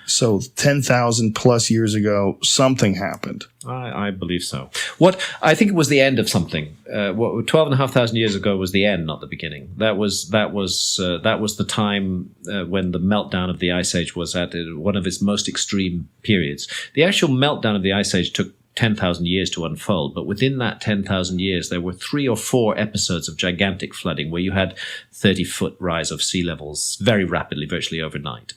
So 10,000 plus years ago, something happened. I believe so. I think it was the end of something. 12,500 years ago was the end, not the beginning. That was the time when the meltdown of the Ice Age was at one of its most extreme periods. The actual meltdown of the Ice Age took 10,000 years to unfold, but within that 10,000 years, there were 3 or 4 episodes of gigantic flooding where you had 30-foot rise of sea levels very rapidly, virtually overnight.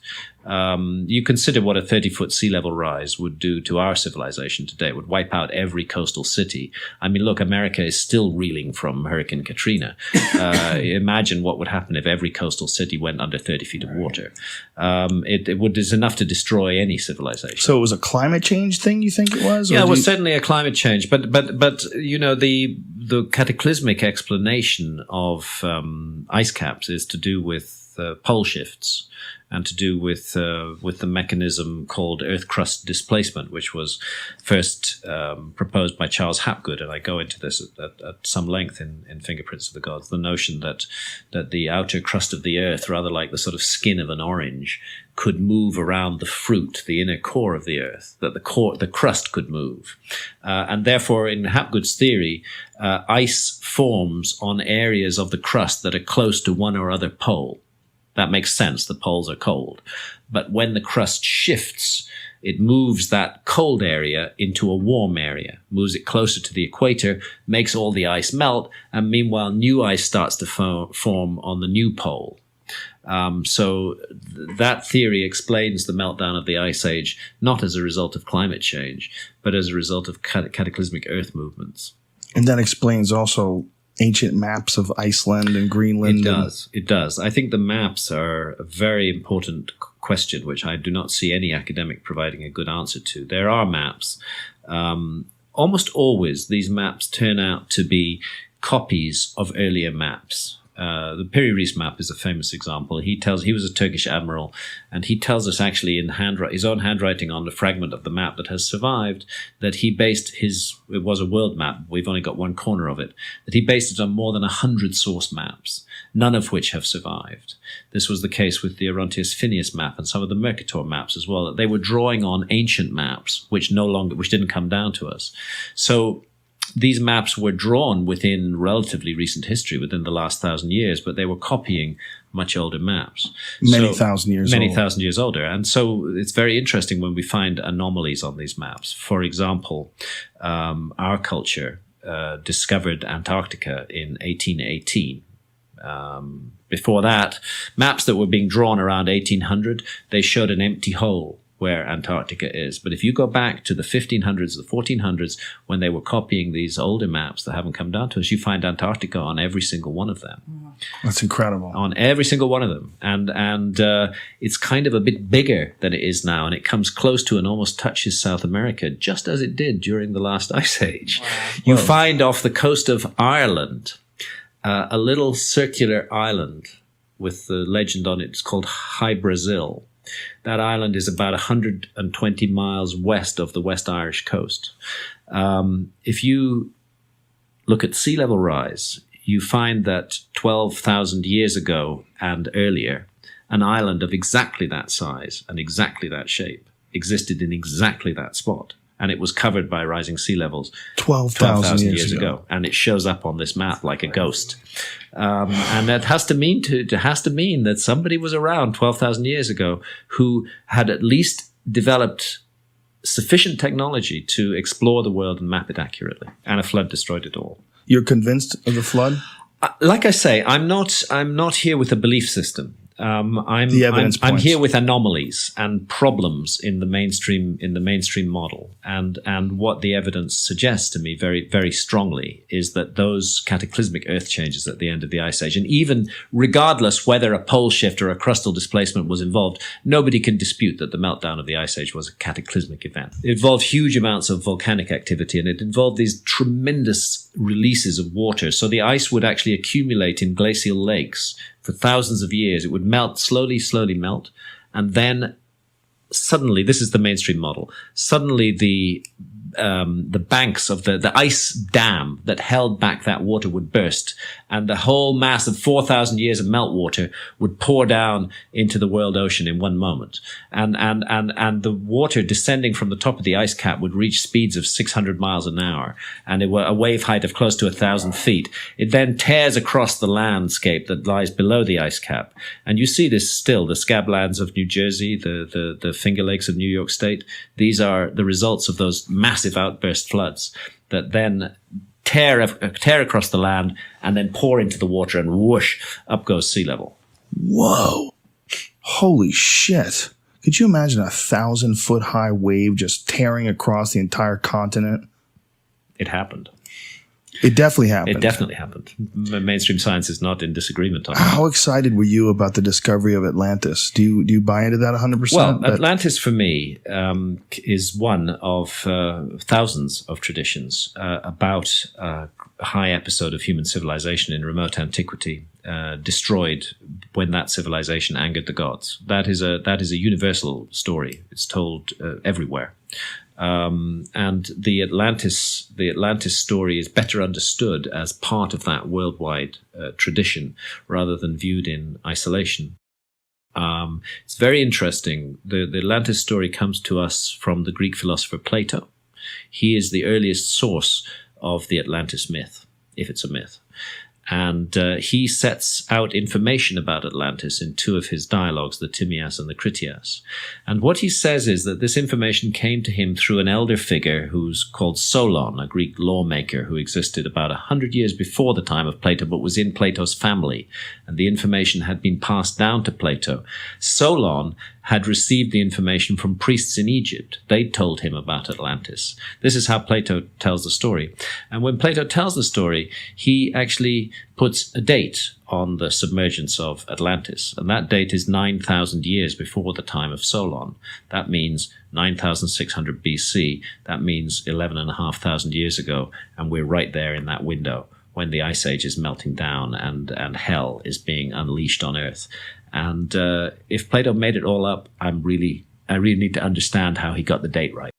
You consider what a 30-foot sea level rise would do to our civilization today. It would wipe out every coastal city. I mean, look, America is still reeling from Hurricane Katrina. Imagine what would happen if every coastal city went under 30 feet of water. It's enough to destroy any civilization. So it was a climate change thing, you think it was? Yeah, it was certainly a climate change. But you know, the cataclysmic explanation of ice caps is to do with pole shifts, and to do with the mechanism called Earth crust displacement, which was first proposed by Charles Hapgood, and I go into this at some length in Fingerprints of the Gods. The notion that the outer crust of the Earth, rather like the sort of skin of an orange, could move around the fruit, the inner core of the Earth, that the crust could move, and therefore, in Hapgood's theory, ice forms on areas of the crust that are close to one or other pole. That makes sense. The poles are cold. But when the crust shifts, it moves that cold area into a warm area, moves it closer to the equator, makes all the ice melt, and meanwhile, new ice starts to form on the new pole. So that theory explains the meltdown of the Ice Age, not as a result of climate change, but as a result of cataclysmic Earth movements. And that explains also ancient maps of Iceland and Greenland. It does. I think the maps are a very important question, which I do not see any academic providing a good answer to. There are maps. Almost always, these maps turn out to be copies of earlier maps. The Piri Reis map is a famous example. He was a Turkish admiral, and he tells us actually in his own handwriting on the fragment of the map that has survived that he based it was a world map, we've only got one corner of it, that he based it on more than 100 source maps, none of which have survived. This was the case with the Orontius Phineas map and some of the Mercator maps as well, that they were drawing on ancient maps which didn't come down to us. So these maps were drawn within relatively recent history, within the last 1,000 years, but they were copying much older maps. Many thousand years older. And so it's very interesting when we find anomalies on these maps. For example, our culture discovered Antarctica in 1818. Before that, maps that were being drawn around 1800, they showed an empty hole where Antarctica is. But if you go back to the 1500s, the 1400s, when they were copying these older maps that haven't come down to us, you find Antarctica on every single one of them. That's incredible. On every single one of them. And it's kind of a bit bigger than it is now, and it comes close to and almost touches South America, just as it did during the last Ice Age. Wow. You find off the coast of Ireland a little circular island with the legend on it. It's called High Brazil. That island is about 120 miles west of the West Irish coast. If you look at sea level rise, you find that 12,000 years ago and earlier, an island of exactly that size and exactly that shape existed in exactly that spot. And it was covered by rising sea levels 12,000 years ago. And it shows up on this map like a ghost. And that has to mean that somebody was around 12,000 years ago who had at least developed sufficient technology to explore the world and map it accurately. And a flood destroyed it all. You're convinced of the flood? Like I say, I'm not here with a belief system. I'm here with anomalies and problems in the mainstream model, and what the evidence suggests to me very, very strongly is that those cataclysmic Earth changes at the end of the Ice Age, and even regardless whether a pole shift or a crustal displacement was involved, nobody can dispute that the meltdown of the Ice Age was a cataclysmic event. It involved huge amounts of volcanic activity, and it involved these tremendous releases of water. So the ice would actually accumulate in glacial lakes for thousands of years. It would melt, slowly melt. And then suddenly, this is the mainstream model, suddenly the the banks of the ice dam that held back that water would burst, and the whole mass of 4,000 years of meltwater would pour down into the world ocean in one moment. And the water descending from the top of the ice cap would reach speeds of 600 miles an hour, and it were a wave height of close to 1,000 feet. It then tears across the landscape that lies below the ice cap. And you see this still, the scablands of New Jersey, the Finger Lakes of New York State. These are the results of those massive outburst floods that then tear across the land and then pour into the water, and whoosh, up goes sea level. Whoa. Holy shit. Could you imagine a 1,000-foot high wave just tearing across the entire continent? It happened. It definitely happened. It definitely happened. Mainstream science is not in disagreement on that. How excited were you about the discovery of Atlantis? Do you buy into that 100%? Well, Atlantis for me is one of thousands of traditions about a high episode of human civilization in remote antiquity, destroyed when that civilization angered the gods. That is a universal story. It's told everywhere. And the Atlantis story is better understood as part of that worldwide tradition rather than viewed in isolation. It's very interesting. The Atlantis story comes to us from the Greek philosopher Plato. He is the earliest source of the Atlantis myth, if it's a myth. And he sets out information about Atlantis in two of his dialogues, the Timaeus and the Critias. And what he says is that this information came to him through an elder figure who's called Solon, a Greek lawmaker who existed about 100 years before the time of Plato, but was in Plato's family. And the information had been passed down to Plato. Solon had received the information from priests in Egypt. They told him about Atlantis. This is how Plato tells the story. And when Plato tells the story, he actually puts a date on the submergence of Atlantis. And that date is 9,000 years before the time of Solon. That means 9,600 BC. That means 11,500 years ago. And we're right there in that window when the Ice Age is melting down and hell is being unleashed on Earth. And if Plato made it all up, I really need to understand how he got the date right.